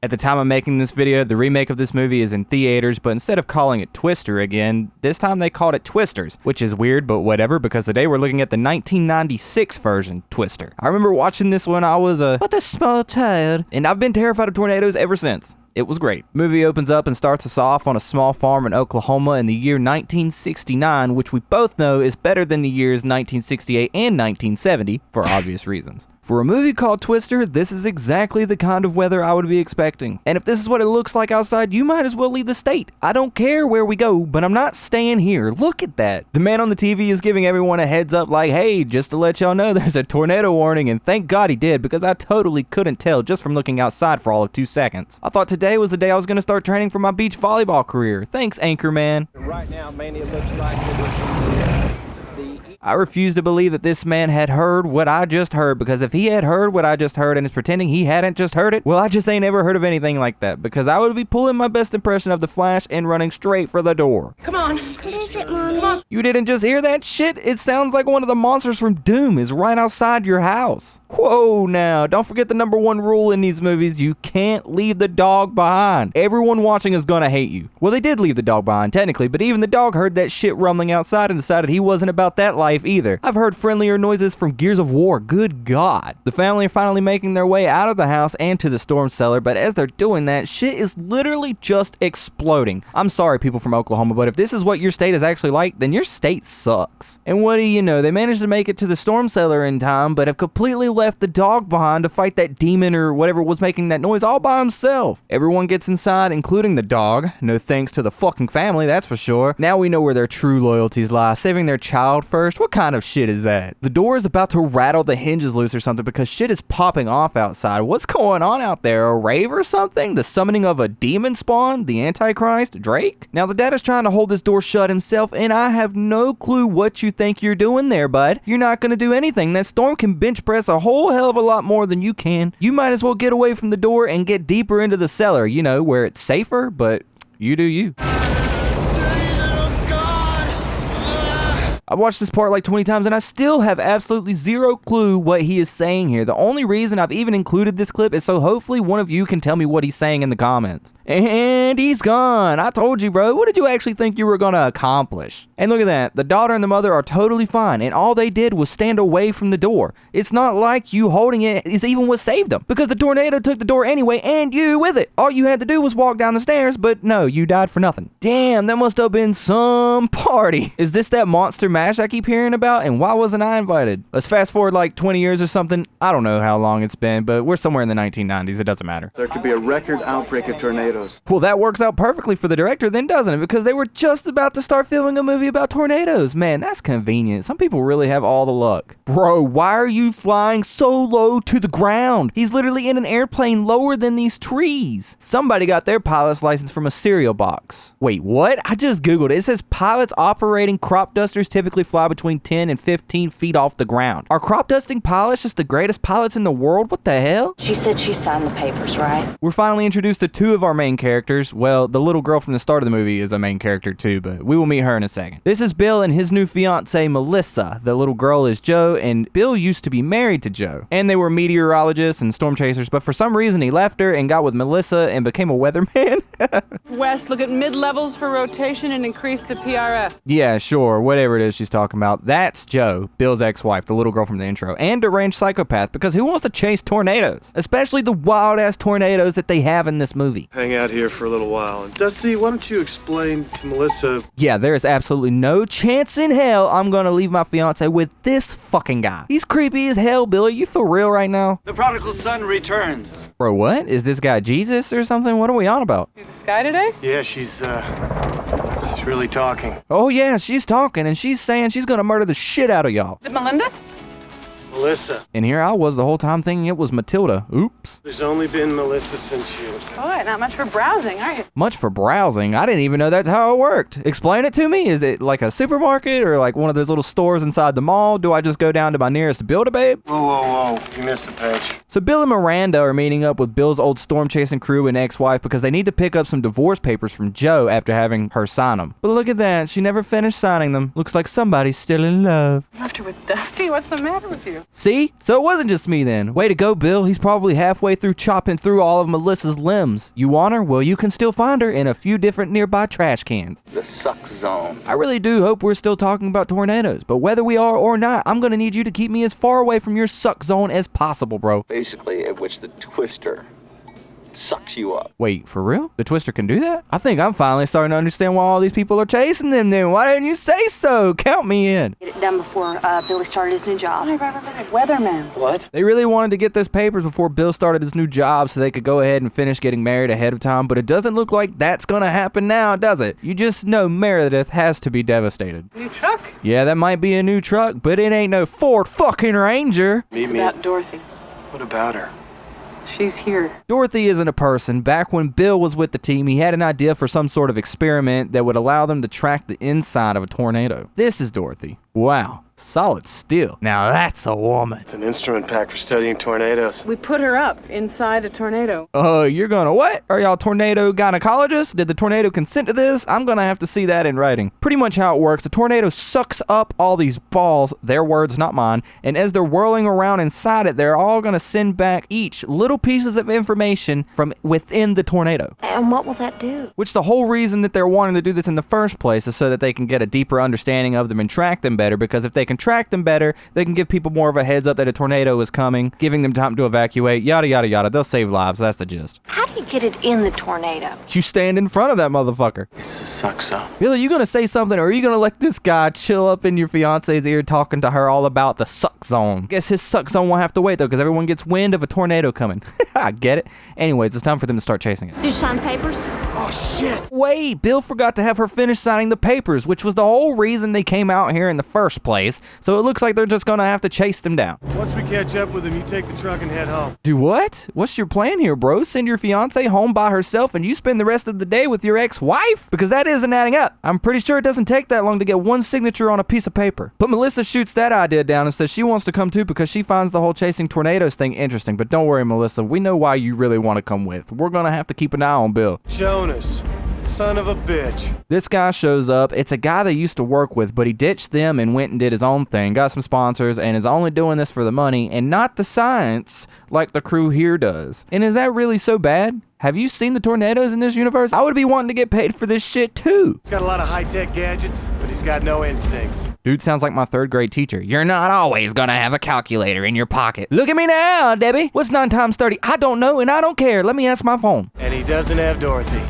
At the time of making this video, the remake of this movie is in theaters, but instead of calling it Twister again, this time they called it Twisters, which is weird, but whatever, because today we're looking at the 1996 version, Twister. I remember watching this when I was a small child, and I've been terrified of tornadoes ever since. It was great. Movie opens up and starts us off on a small farm in Oklahoma in the year 1969, which we both know is better than the years 1968 and 1970, for obvious reasons. For a movie called Twister, this is exactly the kind of weather I would be expecting. And if this is what it looks like outside, you might as well leave the state. I don't care where we go, but I'm not staying here. Look at that. The man on the TV is giving everyone a heads up like, hey, just to let y'all know there's a tornado warning, and thank God he did, because I totally couldn't tell just from looking outside for all of 2 seconds. I thought today was the day I was going to start training for my beach volleyball career. Thanks, Anchorman. Right now, mainly it looks like I refuse to believe that this man had heard what I just heard, because if he had heard what I just heard and is pretending he hadn't just heard it, well, I just ain't ever heard of anything like that, because I would be pulling my best impression of the Flash and running straight for the door. Come on. What is it, Mommy? You didn't just hear that shit? It sounds like one of the monsters from Doom is right outside your house. Whoa now, don't forget the #1 rule in these movies, you can't leave the dog behind. Everyone watching is gonna hate you. Well, they did leave the dog behind technically, but even the dog heard that shit rumbling outside and decided he wasn't about that life either. I've heard friendlier noises from Gears of War, good God. The family are finally making their way out of the house and to the storm cellar, but as they're doing that, shit is literally just exploding. I'm sorry people from Oklahoma, but if this is what your state is actually like, then your state sucks. And what do you know, they managed to make it to the storm cellar in time, but have completely left the dog behind to fight that demon or whatever was making that noise all by himself. Everyone gets inside, including the dog. No thanks to the fucking family, that's for sure. Now we know where their true loyalties lie, saving their child first. What kind of shit is that? The door is about to rattle the hinges loose or something because shit is popping off outside. What's going on out there? A rave or something? The summoning of a demon spawn? The Antichrist? Drake? Now the dad is trying to hold this door shut himself, and I have no clue what you think you're doing there, bud. You're not gonna do anything. That storm can bench press a whole hell of a lot more than you can. You might as well get away from the door and get deeper into the cellar, you know, where it's safer, but you do you. I've watched this part like 20 times and I still have absolutely zero clue what he is saying here. The only reason I've even included this clip is so hopefully one of you can tell me what he's saying in the comments. And he's gone. I told you, bro. What did you actually think you were gonna accomplish? And look at that. The daughter and the mother are totally fine, and all they did was stand away from the door. It's not like you holding it is even what saved them, because the tornado took the door anyway and you with it. All you had to do was walk down the stairs, but no, you died for nothing. Damn, that must have been some party. Is this that monster mash I keep hearing about, and why wasn't I invited? Let's fast forward like 20 years or something. I don't know how long it's been, but we're somewhere in the 1990s. It doesn't matter. There could be a record outbreak of tornadoes. Well, that works out perfectly for the director then, doesn't it? Because they were just about to start filming a movie about tornadoes. Man, that's convenient. Some people really have all the luck. Bro, why are you flying so low to the ground? He's literally in an airplane lower than these trees. Somebody got their pilot's license from a cereal box. Wait, what? I just Googled it. It says pilots operating crop dusters typically fly between 10 and 15 feet off the ground. Are crop dusting pilots just the greatest pilots in the world? What the hell? She said she signed the papers, right? We're finally introduced to 2 of our main characters. Well, the little girl from the start of the movie is a main character too, but we will meet her in a second. This is Bill and his new fiance, Melissa. The little girl is Joe, and Bill used to be married to Joe. And they were meteorologists and storm chasers, but for some reason he left her and got with Melissa and became a weatherman. West, look at mid-levels for rotation and increase the PRF. Yeah, sure, whatever it is she's talking about. That's Joe, Bill's ex-wife, the little girl from the intro, and deranged psychopath, because who wants to chase tornadoes? Especially the wild-ass tornadoes that they have in this movie. Hang out here for a little while. And Dusty, why don't you explain to Melissa? Yeah, there is absolutely no chance in hell I'm gonna leave my fiance with this fucking guy. He's creepy as hell, Bill. Are you for real right now? The prodigal son returns. Bro, what? Is this guy Jesus or something? What are we on about? See the sky today? Yeah, she's really talking. Oh yeah, she's talking and she's saying she's gonna murder the shit out of y'all. Is it Melinda? Melissa. And here I was the whole time thinking it was Matilda. Oops. There's only been Melissa since you. Boy, not much for browsing, are you? Much for browsing? I didn't even know that's how it worked. Explain it to me. Is it like a supermarket or like one of those little stores inside the mall? Do I just go down to my nearest Build-A-Babe? Whoa. You missed a page. So Bill and Miranda are meeting up with Bill's old storm chasing crew and ex-wife because they need to pick up some divorce papers from Joe after having her sign them. But look at that. She never finished signing them. Looks like somebody's still in love. Left her with Dusty? What's the matter with you? See? So it wasn't just me then. Way to go, Bill. He's probably halfway through chopping through all of Melissa's limbs. You want her? Well, you can still find her in a few different nearby trash cans. The suck zone. I really do hope we're still talking about tornadoes, but whether we are or not, I'm gonna need you to keep me as far away from your suck zone as possible, bro. Basically, at which the twister sucks you up. Wait, for real? The Twister can do that? I think I'm finally starting to understand why all these people are chasing them then. Why didn't you say so? Count me in. Get it done before Billy started his new job. Weatherman. What? They really wanted to get those papers before Bill started his new job so they could go ahead and finish getting married ahead of time, but it doesn't look like that's gonna happen now, does it? You just know Meredith has to be devastated. New truck? Yeah, that might be a new truck, but it ain't no Ford fucking Ranger. It's about Dorothy. What about her? She's here. Dorothy isn't a person. Back when Bill was with the team, he had an idea for some sort of experiment that would allow them to track the inside of a tornado. This is Dorothy. Wow. Solid steel. Now that's a woman. It's an instrument pack for studying tornadoes. We put her up inside a tornado. Oh, you're gonna what? Are y'all tornado gynecologists? Did the tornado consent to this? I'm gonna have to see that in writing. Pretty much how it works, the tornado sucks up all these balls, their words, not mine, and as they're whirling around inside it, they're all gonna send back each little pieces of information from within the tornado. And what will that do? Which the whole reason that they're wanting to do this in the first place is so that they can get a deeper understanding of them and track them better, because if they can track them better, they can give people more of a heads up that a tornado is coming, giving them time to evacuate, yada yada yada. They'll save lives, that's the gist. How do you get it in the tornado? You stand in front of that motherfucker. It's a suck zone. Billy, you gonna say something, or are you gonna let this guy chill up in your fiance's ear talking to her all about the suck zone? Guess his suck zone will have to wait though, because everyone gets wind of a tornado coming. I get it. Anyways, it's time for them to start chasing it. Did you sign papers? Oh, shit. Wait, Bill forgot to have her finish signing the papers, which was the whole reason they came out here in the first place, so it looks like they're just gonna have to chase them down. Once we catch up with him, you take the truck and head home. Do what? What's your plan here, bro? Send your fiance home by herself and you spend the rest of the day with your ex-wife? Because that isn't adding up. I'm pretty sure it doesn't take that long to get one signature on a piece of paper. But Melissa shoots that idea down and says she wants to come too because she finds the whole chasing tornadoes thing interesting. But don't worry, Melissa, we know why you really want to come with. We're gonna have to keep an eye on Bill. Jonas, son of a bitch. This guy shows up. It's a guy they used to work with, but he ditched them and went and did his own thing, got some sponsors, and is only doing this for the money and not the science like the crew here does. And is that really so bad? Have you seen the tornadoes in this universe? I would be wanting to get paid for this shit too. He's got a lot of high-tech gadgets, but he's got no instincts. Dude sounds like my third grade teacher. You're not always gonna have a calculator in your pocket. Look at me now, Debbie. What's 9 times 30? I don't know and I don't care. Let me ask my phone. And he doesn't have Dorothy.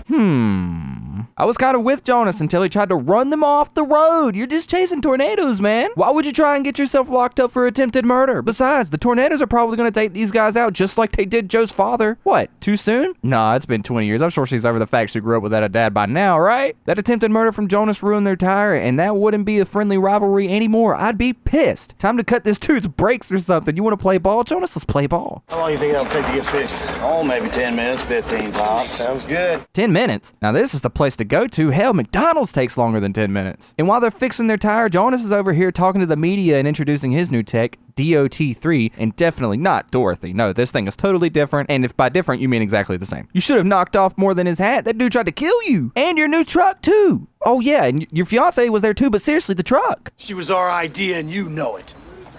I was kind of with Jonas until he tried to run them off the road. You're just chasing tornadoes, man. Why would you try and get yourself locked up for attempted murder? Besides, the tornadoes are probably going to take these guys out just like they did Joe's father. What, too soon? Nah, it's been 20 years. I'm sure she's over the fact she grew up without a dad by now, right? That attempted murder from Jonas ruined their tire, and that wouldn't be a friendly rivalry anymore. I'd be pissed. Time to cut this dude's brakes or something. You want to play ball, Jonas? Let's play ball. How long do you think it'll take to get fixed? Oh, maybe 10 minutes, 15 tops. Sounds good. 10 minutes? Now this is the place to go to. Hell, McDonald's takes longer than 10 minutes. And while they're fixing their tire, Jonas is over here talking to the media and introducing his new tech, DOT3, and definitely not Dorothy. No, this thing is totally different, and if by different you mean exactly the same. You should have knocked off more than his hat. That dude tried to kill you. And your new truck too. Oh yeah, and your fiance was there too, but seriously, the truck. She was our idea and you know it.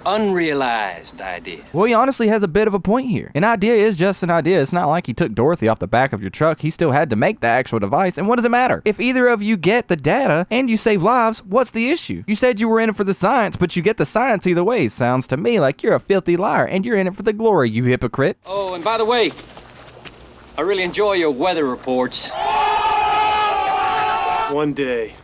Unrealized idea. Well, he honestly has a bit of a point here. An idea is just an idea. It's not like he took Dorothy off the back of your truck. He still had to make the actual device, and what does it matter? If either of you get the data and you save lives, what's the issue? You said you were in it for the science, but you get the science either way. Sounds to me like you're a filthy liar, and you're in it for the glory, you hypocrite. Oh, and by the way, I really enjoy your weather reports. One day.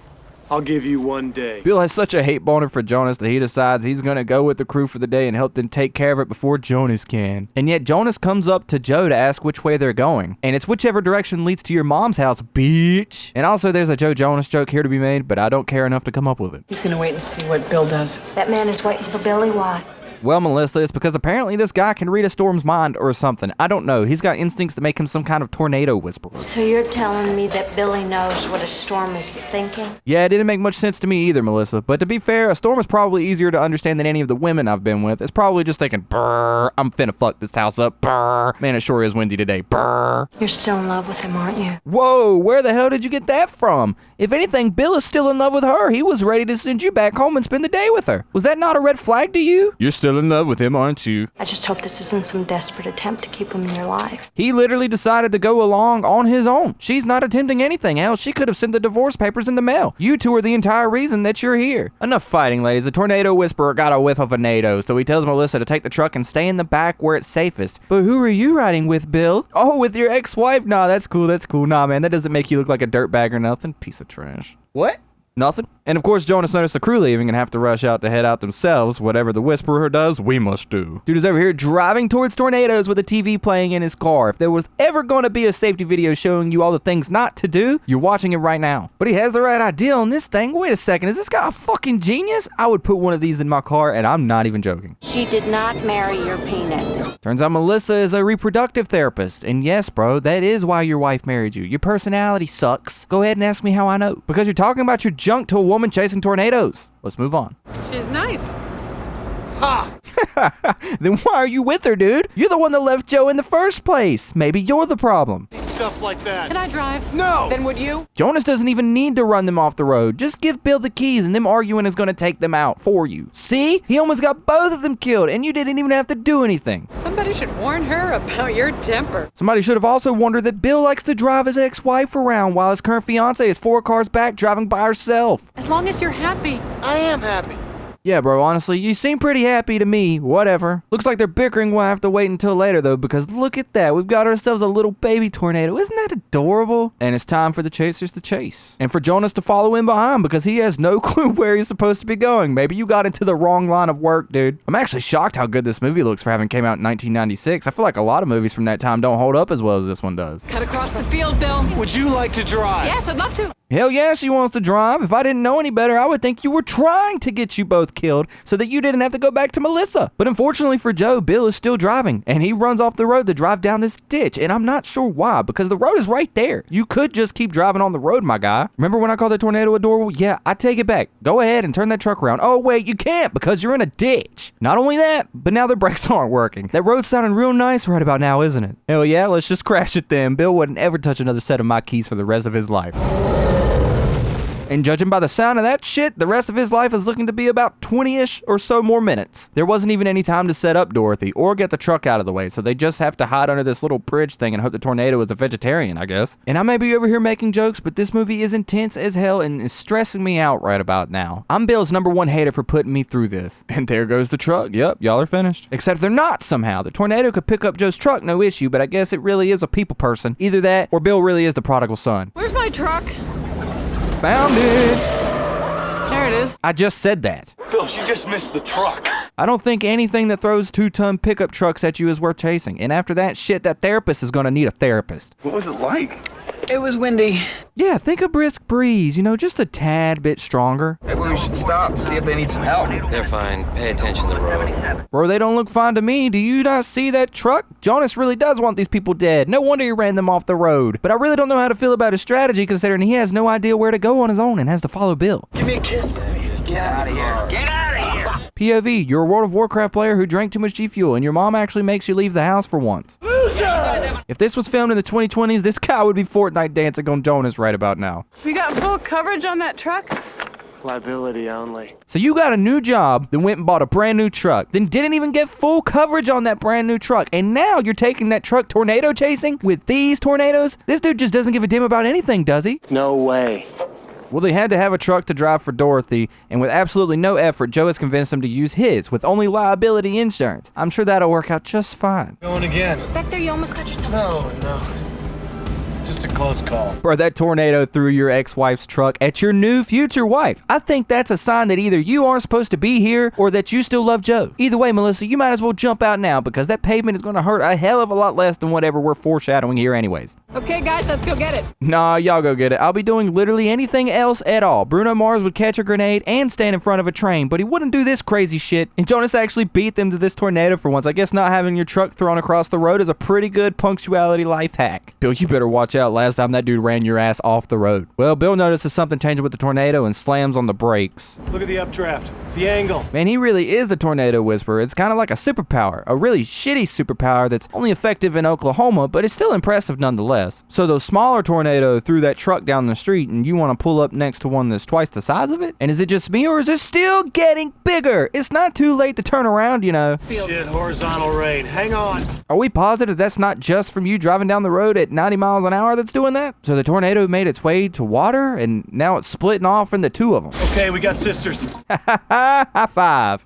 I'll give you 1 day. Bill has such a hate boner for Jonas that he decides he's gonna go with the crew for the day and help them take care of it before Jonas can. And yet Jonas comes up to Joe to ask which way they're going. And it's whichever direction leads to your mom's house, bitch. And also there's a Joe Jonas joke here to be made, but I don't care enough to come up with it. He's gonna wait and see what Bill does. That man is waiting for Billy. Why? Well, Melissa, it's because apparently this guy can read a storm's mind or something. I don't know. He's got instincts that make him some kind of tornado whisperer. So you're telling me that Billy knows what a storm is thinking? Yeah, it didn't make much sense to me either, Melissa. But to be fair, a storm is probably easier to understand than any of the women I've been with. It's probably just thinking, brrr, I'm finna fuck this house up, brrr. Man, it sure is windy today, brrr. You're still in love with him, aren't you? Whoa, where the hell did you get that from? If anything, Bill is still in love with her. He was ready to send you back home and spend the day with her. Was that not a red flag to you? You're still still in love with him, aren't you? I just hope this isn't some desperate attempt to keep him in your life. He literally decided to go along on his own. She's not attempting anything. Hell, she could have sent the divorce papers in the mail. You two are the entire reason that you're here. Enough fighting, ladies. The tornado whisperer got a whiff of a NATO, so he tells Melissa to take the truck and stay in the back where it's safest. But who are you riding with, Bill? Oh, with your ex-wife? Nah, that's cool. Nah, man, that doesn't make you look like a dirtbag or nothing. Piece of trash. What? Nothing. And of course, Jonas noticed the crew leaving and have to rush out to head out themselves. Whatever the Whisperer does, we must do. Dude is over here driving towards tornadoes with a TV playing in his car. If there was ever going to be a safety video showing you all the things not to do, you're watching it right now. But he has the right idea on this thing. Wait a second, is this guy a fucking genius? I would put one of these in my car, and I'm not even joking. She did not marry your penis. Turns out Melissa is a reproductive therapist. And yes, bro, that is why your wife married you. Your personality sucks. Go ahead and ask me how I know. Because you're talking about your junk to a woman chasing tornadoes. Let's move on. She's nice. Ha! Then why are you with her, dude? You're the one that left Joe in the first place. Maybe you're the problem. Stuff like that. Can I drive? No! Then would you? Jonas doesn't even need to run them off the road. Just give Bill the keys and them arguing is gonna take them out for you. See? He almost got both of them killed and you didn't even have to do anything. Somebody should warn her about your temper. Somebody should have also warned her that Bill likes to drive his ex-wife around while his current fiance is 4 cars back driving by herself. As long as you're happy. I am happy. Yeah, bro, honestly, you seem pretty happy to me. Whatever. Looks like they're bickering. We'll have to wait until later, though, because look at that. We've got ourselves a little baby tornado. Isn't that adorable? And it's time for the chasers to chase. And for Jonas to follow in behind because he has no clue where he's supposed to be going. Maybe you got into the wrong line of work, dude. I'm actually shocked how good this movie looks for having came out in 1996. I feel like a lot of movies from that time don't hold up as well as this one does. Cut across the field, Bill. Would you like to drive? Yes, I'd love to. Hell yeah, she wants to drive. If I didn't know any better, I would think you were trying to get you both killed so that you didn't have to go back to Melissa. But unfortunately for Joe, Bill is still driving, and he runs off the road to drive down this ditch, and I'm not sure why, because the road is right there. You could just keep driving on the road, my guy. Remember when I called that tornado adorable? Yeah, I take it back. Go ahead and turn that truck around. Oh, wait, you can't because you're in a ditch. Not only that, but now the brakes aren't working. That road's sounding real nice right about now, isn't it? Hell yeah, let's just crash it then. Bill wouldn't ever touch another set of my keys for the rest of his life. And judging by the sound of that shit, the rest of his life is looking to be about 20-ish or so more minutes. There wasn't even any time to set up Dorothy or get the truck out of the way, so they just have to hide under this little bridge thing and hope the tornado is a vegetarian, I guess. And I may be over here making jokes, but this movie is intense as hell and is stressing me out right about now. I'm Bill's #1 hater for putting me through this. And there goes the truck. Yep, y'all are finished. Except they're not somehow. The tornado could pick up Joe's truck, no issue, but I guess it really is a people person. Either that, or Bill really is the prodigal son. Where's my truck? Found it! There it is. I just said that. Bill, you just missed the truck. I don't think anything that throws 2-ton pickup trucks at you is worth chasing. And after that shit, that therapist is gonna need a therapist. What was it like? It was windy. Yeah, think a brisk breeze, you know, just a tad bit stronger. Maybe we should stop, see if they need some help. They're fine. Pay attention to the road. Bro, they don't look fine to me. Do you not see that truck? Jonas really does want these people dead. No wonder he ran them off the road. But I really don't know how to feel about his strategy considering he has no idea where to go on his own and has to follow Bill. Give me a kiss, baby. Get out of here. Get out of here. POV, you're a World of Warcraft player who drank too much G Fuel and your mom actually makes you leave the house for once. If this was filmed in the 2020s, this guy would be Fortnite dancing on Jonas right about now. We got full coverage on that truck? Liability only. So you got a new job, then went and bought a brand new truck, then didn't even get full coverage on that brand new truck, and now you're taking that truck tornado chasing with these tornadoes? This dude just doesn't give a damn about anything, does he? No way. Well, they had to have a truck to drive for Dorothy, and with absolutely no effort, Joe has convinced him to use his, with only liability insurance. I'm sure that'll work out just fine. Going again. Back there, you almost got yourself. No. Just a close call. Bro, that tornado threw your ex-wife's truck at your new future wife. I think that's a sign that either you aren't supposed to be here or that you still love Joe. Either way, Melissa, you might as well jump out now because that pavement is going to hurt a hell of a lot less than whatever we're foreshadowing here anyways. Okay, guys, let's go get it. Nah, y'all go get it. I'll be doing literally anything else at all. Bruno Mars would catch a grenade and stand in front of a train, but he wouldn't do this crazy shit. And Jonas actually beat them to this tornado for once. I guess not having your truck thrown across the road is a pretty good punctuality life hack. Bill, you better watch watch out. Last time that dude ran your ass off the road. Well, Bill notices something changing with the tornado and slams on the brakes. Look at the updraft. The angle. Man, he really is the tornado whisperer. It's kind of like a superpower, a really shitty superpower that's only effective in Oklahoma, but it's still impressive nonetheless. So those smaller tornado threw that truck down the street, and you want to pull up next to one that's twice the size of it? And is it just me, or is it still getting bigger? It's not too late to turn around, you know. Shit, horizontal rain. Hang on. Are we positive that's not just from you driving down the road at 90 miles an hour that's doing that? So the tornado made its way to water, and now it's splitting off into two of them. Okay, we got sisters. High five.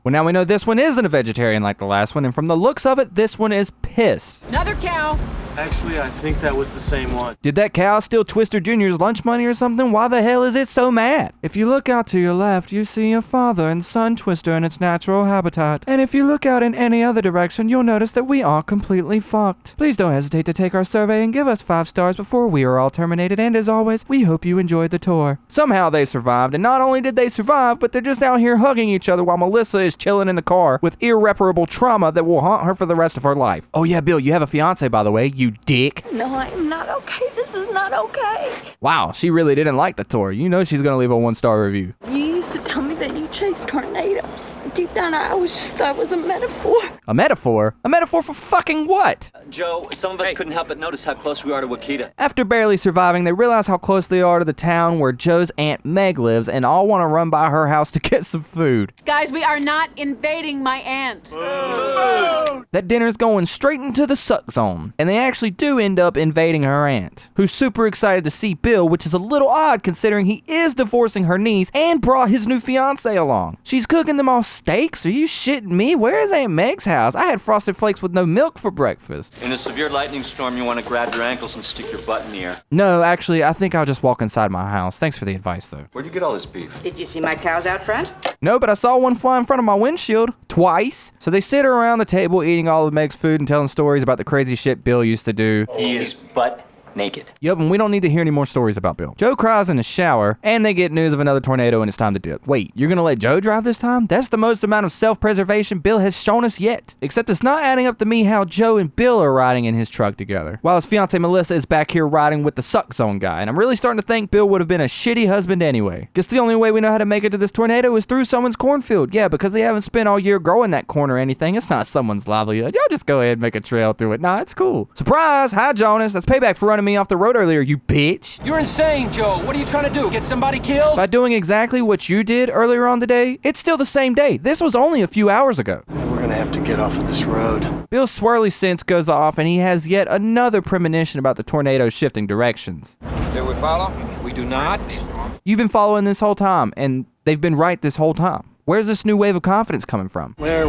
Well, now we know this one isn't a vegetarian like the last one, and from the looks of it, this one is piss. Another cow. Actually, I think that was the same one. Did that cow steal Twister Jr.'s lunch money or something? Why the hell is it so mad? If you look out to your left, you see a father and son twister in its natural habitat. And if you look out in any other direction, you'll notice that we are completely fucked. Please don't hesitate to take our survey and give us 5 stars before we are all terminated, and as always, we hope you enjoyed the tour. Somehow they survived, and not only did they survive, but they're just out here hugging each other while Melissa is chilling in the car with irreparable trauma that will haunt her for the rest of her life. Oh yeah, Bill, you have a fiance, by the way, you dick. No, I am not okay. This is not okay. Wow, she really didn't like the tour. You know she's gonna leave a 1-star review. You used to tell me that you chase tornadoes. Deep down, I always just thought it was a metaphor. A metaphor? A metaphor for fucking what? Joe, some of us couldn't help but notice how close we are to Wakita. After barely surviving, they realize how close they are to the town where Joe's Aunt Meg lives and all want to run by her house to get some food. Guys, we are not invading my aunt. That dinner's going straight into the suck zone, and they actually do end up invading her aunt, who's super excited to see Bill, which is a little odd considering he is divorcing her niece and brought his new fiance along. She's cooking them all steaks? Are you shitting me? Where is Aunt Meg's house? I had Frosted Flakes with no milk for breakfast. In a severe lightning storm, you want to grab your ankles and stick your butt in the air. No, actually, I think I'll just walk inside my house. Thanks for the advice, though. Where'd you get all this beef? Did you see my cows out front? No, but I saw one fly in front of my windshield. Twice. So they sit around the table eating all of Meg's food and telling stories about the crazy shit Bill used to do. He is butt naked. Yup, and we don't need to hear any more stories about Bill. Joe cries in the shower, and they get news of another tornado and it's time to dip. Wait, you're gonna let Joe drive this time? That's the most amount of self-preservation Bill has shown us yet. Except it's not adding up to me how Joe and Bill are riding in his truck together, while his fiance Melissa is back here riding with the suck zone guy, and I'm really starting to think Bill would have been a shitty husband anyway. Guess the only way we know how to make it to this tornado is through someone's cornfield. Yeah, because they haven't spent all year growing that corn or anything. It's not someone's livelihood. Y'all just go ahead and make a trail through it. Nah, it's cool. Surprise! Hi, Jonas. That's payback for running me off the road earlier, you bitch. You're insane, Joe. What are you trying to do? Get somebody killed? By doing exactly what you did earlier on today, it's still the same day. This was only a few hours ago. We're gonna have to get off of this road. Bill's swirly sense goes off, and he has yet another premonition about the tornado shifting directions. Did we follow? We do not. You've been following this whole time, and they've been right this whole time. Where's this new wave of confidence coming from? Where?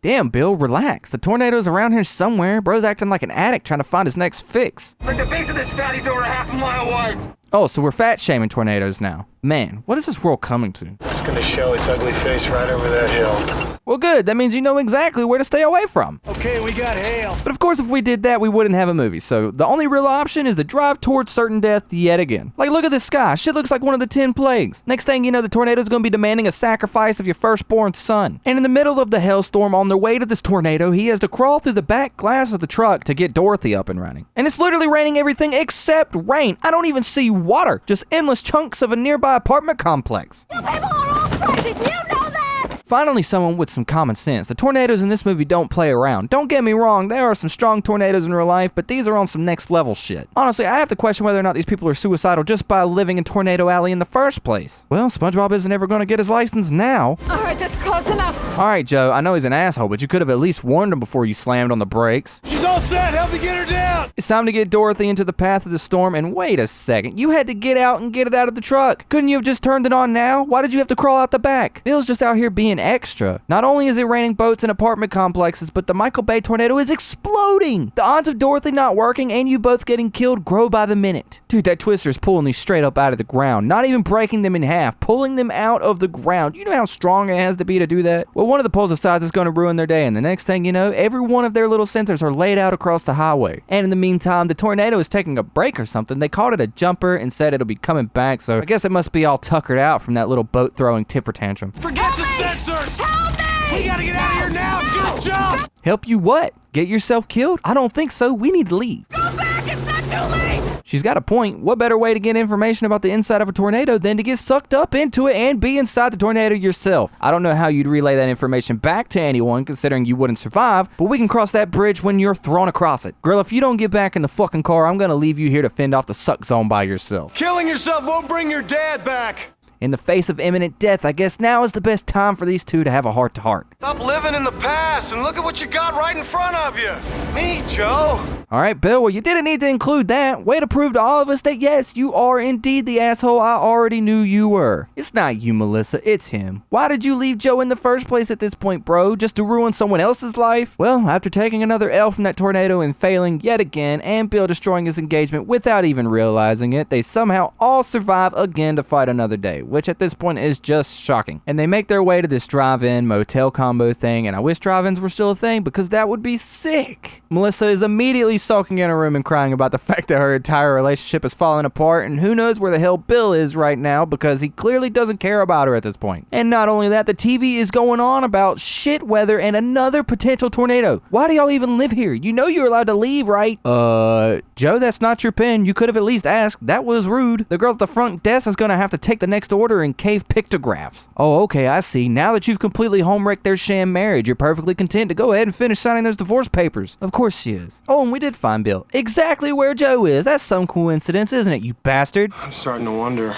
Damn, Bill, relax. The tornado's around here somewhere. Bro's acting like an addict trying to find his next fix. It's like the base of this fatty's over half a mile wide. Oh, so we're fat shaming tornadoes now. Man, what is this world coming to? It's gonna show its ugly face right over that hill. Well, good. That means you know exactly where to stay away from. Okay, we got hail. But of course, if we did that, we wouldn't have a movie. So the only real option is to drive towards certain death yet again. Like, look at this sky. Shit looks like one of the 10 plagues. Next thing you know, the tornado's gonna be demanding a sacrifice of your firstborn son. And in the middle of the hailstorm, on their way to this tornado, he has to crawl through the back glass of the truck to get Dorothy up and running. And it's literally raining everything except rain. I don't even see water. Just endless chunks of a nearby apartment complex. You people are all crazy. You know that. Finally, someone with some common sense. The tornadoes in this movie don't play around. Don't get me wrong, there are some strong tornadoes in real life, but these are on some next level shit. Honestly, I have to question whether or not these people are suicidal just by living in Tornado Alley in the first place. Well, SpongeBob isn't ever going to get his license now. All right, that's close enough. Alright, Joe, I know he's an asshole, but you could have at least warned him before you slammed on the brakes. She's all set. Help me get her down. It's time to get Dorothy into the path of the storm, and wait a second, you had to get out and get it out of the truck. Couldn't you have just turned it on now? Why did you have to crawl out the back? Bill's just out here being extra. Not only is it raining boats and apartment complexes, but the Michael Bay tornado is exploding. The odds of Dorothy not working and you both getting killed grow by the minute. Dude, that twister is pulling these straight up out of the ground, not even breaking them in half, pulling them out of the ground. You know how strong it has to be to do that? Well, one of the pulls decides it's going to ruin their day, and the next thing you know, every one of their little sensors are laid out across the highway. And in the meantime, the tornado is taking a break or something. They called it a jumper and said it'll be coming back, so I guess it must be all tuckered out from that little boat throwing temper tantrum. Forget the sensors. Help me! We gotta get out of here now. Get a job. Help you what? Get yourself killed? I don't think so. We need to leave. Go back. It's not too late. She's got a point. What better way to get information about the inside of a tornado than to get sucked up into it and be inside the tornado yourself? I don't know how you'd relay that information back to anyone, considering you wouldn't survive, but we can cross that bridge when you're thrown across it. Girl, if you don't get back in the fucking car, I'm gonna leave you here to fend off the suck zone by yourself. Killing yourself won't bring your dad back. In the face of imminent death, I guess now is the best time for these two to have a heart-to-heart. Stop living in the past and look at what you got right in front of you. Me, Joe. All right, Bill, well, you didn't need to include that. Way to prove to all of us that, yes, you are indeed the asshole I already knew you were. It's not you, Melissa, it's him. Why did you leave Joe in the first place at this point, bro? Just to ruin someone else's life? Well, after taking another L from that tornado and failing yet again, and Bill destroying his engagement without even realizing it, they somehow all survive again to fight another day, which at this point is just shocking. And they make their way to this drive-in motel combo thing, and I wish drive-ins were still a thing because that would be sick. Melissa is immediately sulking in her room and crying about the fact that her entire relationship is falling apart, and who knows where the hell Bill is right now because he clearly doesn't care about her at this point. And not only that, the TV is going on about shit weather and another potential tornado. Why do y'all even live here? You know you're allowed to leave, right? Joe, that's not your pen. You could have at least asked. That was rude. The girl at the front desk is gonna have to take the next order and cave pictographs. Oh, okay, I see. Now that you've completely home-wrecked their sham marriage, you're perfectly content to go ahead and finish signing those divorce papers. Of course she is. Oh, and we did find Bill exactly where Joe is. That's some coincidence, isn't it, you bastard? I'm starting to wonder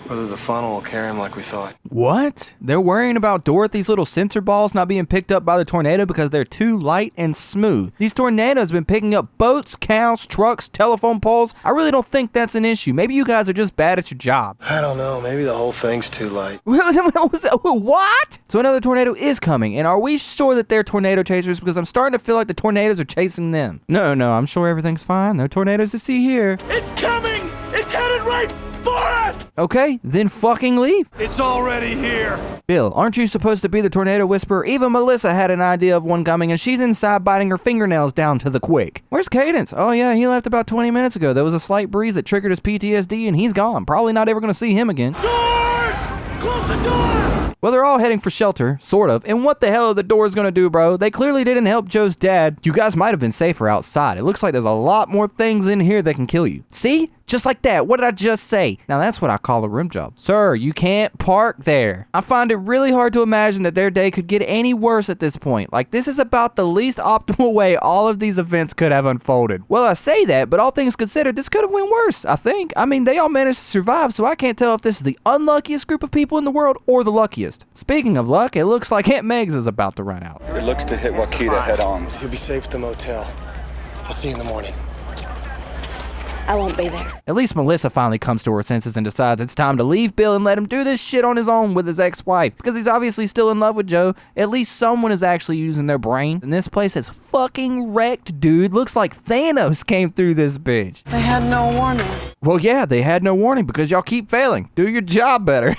whether the funnel will carry him like we thought. What? They're worrying about Dorothy's little sensor balls not being picked up by the tornado because they're too light and smooth. These tornadoes have been picking up boats, cows, trucks, telephone poles. I really don't think that's an issue. Maybe you guys are just bad at your job. I don't know. Maybe the whole thing's too light. What? So another tornado is coming, and are we sure that they're tornado chasers? Because I'm starting to feel like the tornadoes are chasing them. No, I'm sure everything's fine. No tornadoes to see here. It's coming. It's headed right for us. Okay, then fucking leave. It's already here. Bill, aren't you supposed to be the tornado whisperer? Even Melissa had an idea of one coming, and she's inside biting her fingernails down to the quick. Where's Cadence? Oh yeah, he left about 20 minutes ago. There was a slight breeze that triggered his PTSD, and he's gone. Probably not ever gonna see him again. Doors! Close the doors! Well, they're all heading for shelter, sort of, and what the hell are the doors gonna do, bro? They clearly didn't help Joe's dad. You guys might have been safer outside. It looks like there's a lot more things in here that can kill you. See? Just like that. What did I just say? Now that's what I call a rim job. Sir, you can't park there. I find it really hard to imagine that their day could get any worse at this point. Like, this is about the least optimal way all of these events could have unfolded. Well, I say that, but all things considered, this could have went worse, I think. I mean, they all managed to survive, so I can't tell if this is the unluckiest group of people in the world or the luckiest. Speaking of luck, it looks like Aunt Meg's is about to run out. It looks to hit Wakita head on. You'll be safe at the motel. I'll see you in the morning. I won't be there. At least Melissa finally comes to her senses and decides it's time to leave Bill and let him do this shit on his own with his ex-wife. Because he's obviously still in love with Joe, at least someone is actually using their brain. And this place is fucking wrecked, dude. Looks like Thanos came through this bitch. They had no warning. Well, yeah, they had no warning because y'all keep failing. Do your job better.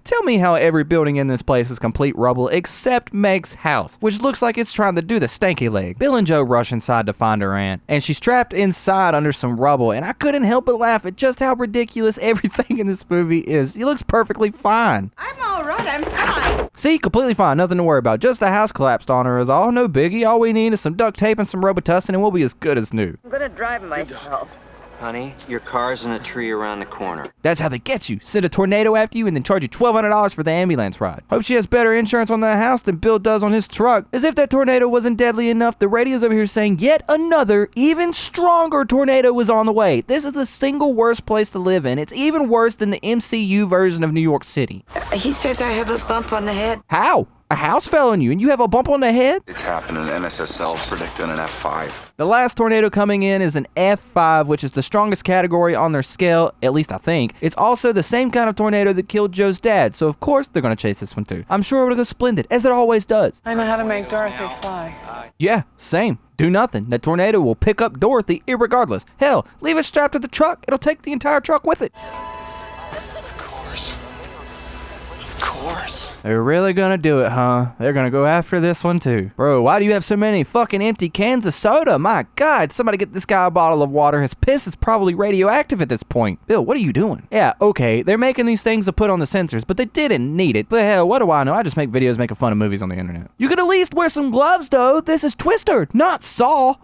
Tell me how every building in this place is complete rubble except Meg's house, which looks like it's trying to do the stanky leg. Bill and Joe rush inside to find her aunt, and she's trapped inside under some rubble, and I couldn't help but laugh at just how ridiculous everything in this movie is. She looks perfectly fine. I'm all right. I'm fine. See, completely fine, nothing to worry about. Just a house collapsed on her is all, no biggie. All we need is some duct tape and some Robitussin, and we'll be as good as new. I'm gonna drive myself. Honey, your car's in a tree around the corner. That's how they get you. Send a tornado after you and then charge you $1,200 for the ambulance ride. Hope she has better insurance on that house than Bill does on his truck. As if that tornado wasn't deadly enough, the radio's over here saying yet another, even stronger tornado is on the way. This is the single worst place to live in. It's even worse than the MCU version of New York City. He says I have a bump on the head. How? A house fell on you and you have a bump on the head? It's happening. NSSL predicting an F5. The last tornado coming in is an F5, which is the strongest category on their scale, at least I think. It's also the same kind of tornado that killed Joe's dad, so of course they're gonna chase this one too. I'm sure it'll go splendid, as it always does. I know how to make Dorothy fly. Yeah, same. Do nothing. That tornado will pick up Dorothy irregardless. Hell, leave it strapped to the truck. It'll take the entire truck with it. Of course. Of course. They're really gonna do it, huh? They're gonna go after this one too. Bro, why do you have so many fucking empty cans of soda? My God, somebody get this guy a bottle of water. His piss is probably radioactive at this point. Bill, what are you doing? Yeah, okay, they're making these things to put on the sensors, but they didn't need it. But hell, what do I know? I just make videos making fun of movies on the internet. You could at least wear some gloves though. This is Twister, not Saw.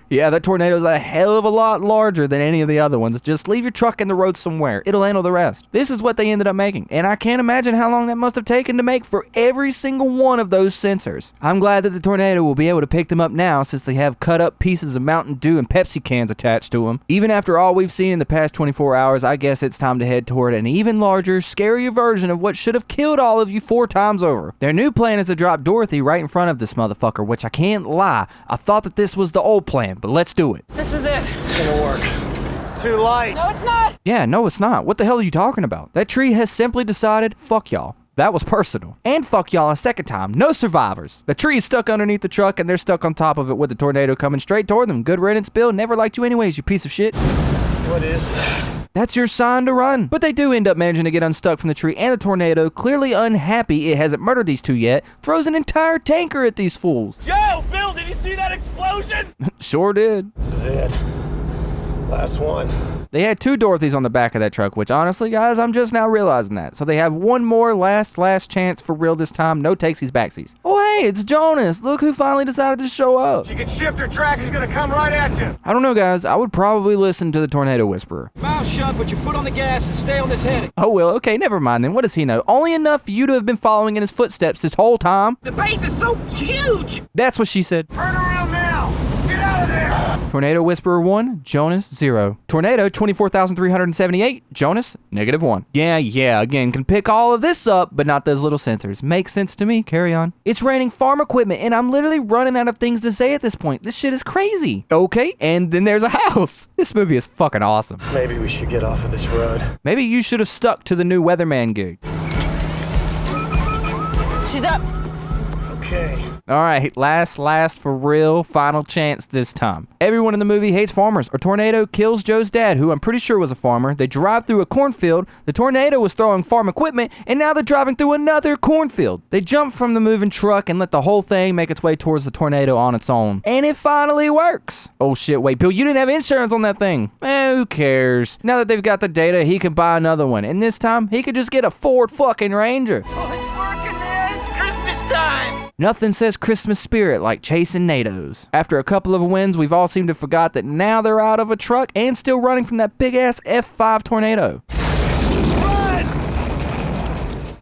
Yeah, that tornado's a hell of a lot larger than any of the other ones. Just leave your truck in the road somewhere. It'll handle the rest. This is what they ended up making, and I can't imagine how long that must have taken to make for every single one of those sensors. I'm glad that the tornado will be able to pick them up now since they have cut up pieces of Mountain Dew and Pepsi cans attached to them. Even after all we've seen in the past 24 hours, I guess it's time to head toward an even larger, scarier version of what should have killed all of you 4 times over. Their new plan is to drop Dorothy right in front of this motherfucker, which I can't lie. I thought that this was the old plan, but let's do it. This is it. It's gonna work. It's too light. No, it's not. Yeah, no, it's not. What the hell are you talking about? That tree has simply decided, fuck y'all. That was personal. And fuck y'all a second time. No survivors. The tree is stuck underneath the truck and they're stuck on top of it with the tornado coming straight toward them. Good riddance, Bill. Never liked you anyways, you piece of shit. What is that? That's your sign to run. But they do end up managing to get unstuck from the tree, and the tornado, clearly unhappy it hasn't murdered these two yet, throws an entire tanker at these fools. Joe, Bill, did you see that explosion? Sure did. This is it. Last one. They had 2 Dorothys on the back of that truck, which honestly, guys, I'm just now realizing that. So they have one more last chance for real this time. No takesies backsies. Oh, hey, it's Jonas. Look who finally decided to show up. She can shift her tracks. He's gonna come right at you. I don't know, guys. I would probably listen to the Tornado Whisperer. Mouth shut, put your foot on the gas, and stay on this heading. Oh, well, okay, never mind then. What does he know? Only enough for you to have been following in his footsteps this whole time. The base is so huge! That's what she said. Turn around now. Get out of there. Tornado Whisperer 1, Jonas 0. Tornado 24,378, Jonas -1. Yeah, again, can pick all of this up, but not those little sensors. Makes sense to me, carry on. It's raining farm equipment, and I'm literally running out of things to say at this point. This shit is crazy. Okay, and then there's a house. This movie is fucking awesome. Maybe we should get off of this road. Maybe you should have stuck to the new weatherman gig. She's up. Okay. All right, last for real, final chance this time. Everyone in the movie hates farmers. A tornado kills Joe's dad, who I'm pretty sure was a farmer. They drive through a cornfield. The tornado was throwing farm equipment, and now they're driving through another cornfield. They jump from the moving truck and let the whole thing make its way towards the tornado on its own. And it finally works. Oh shit, wait, Bill, you didn't have insurance on that thing. Who cares? Now that they've got the data, he can buy another one. And this time, he could just get a Ford fucking Ranger. Oh, it's working, man. It's Christmas time. Nothing says Christmas spirit like chasing NATOs. After a couple of wins, we've all seemed to forgot that now they're out of a truck and still running from that big-ass F5 tornado.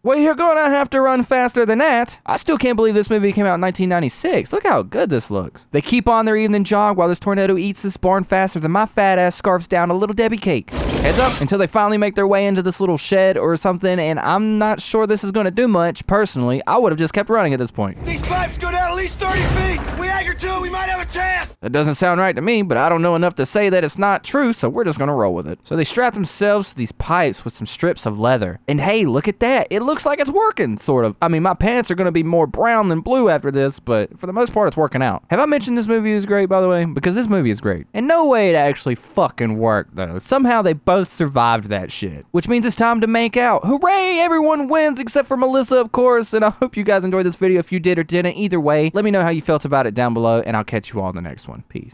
Well, you're gonna have to run faster than that. I still can't believe this movie came out in 1996. Look how good this looks. They keep on their evening jog while this tornado eats this barn faster than my fat ass scarfs down a little Debbie cake. Heads up until they finally make their way into this little shed or something, and I'm not sure this is gonna do much, personally. I would have just kept running at this point. These pipes go down at least 30 feet. We anchor to it, we might have a chance. That doesn't sound right to me, but I don't know enough to say that it's not true, so we're just gonna roll with it. So they strap themselves to these pipes with some strips of leather. And hey, look at that. It looks like it's working, sort of. I mean, my pants are gonna be more brown than blue after this, but for the most part, it's working out. Have I mentioned this movie is great, by the way? Because this movie is great. And no way it actually fucking worked, though. Somehow they both survived that shit. Which means it's time to make out. Hooray! Everyone wins except for Melissa, of course. And I hope you guys enjoyed this video. If you did or didn't, either way, let me know how you felt about it down below, and I'll catch you all in the next one. Peace.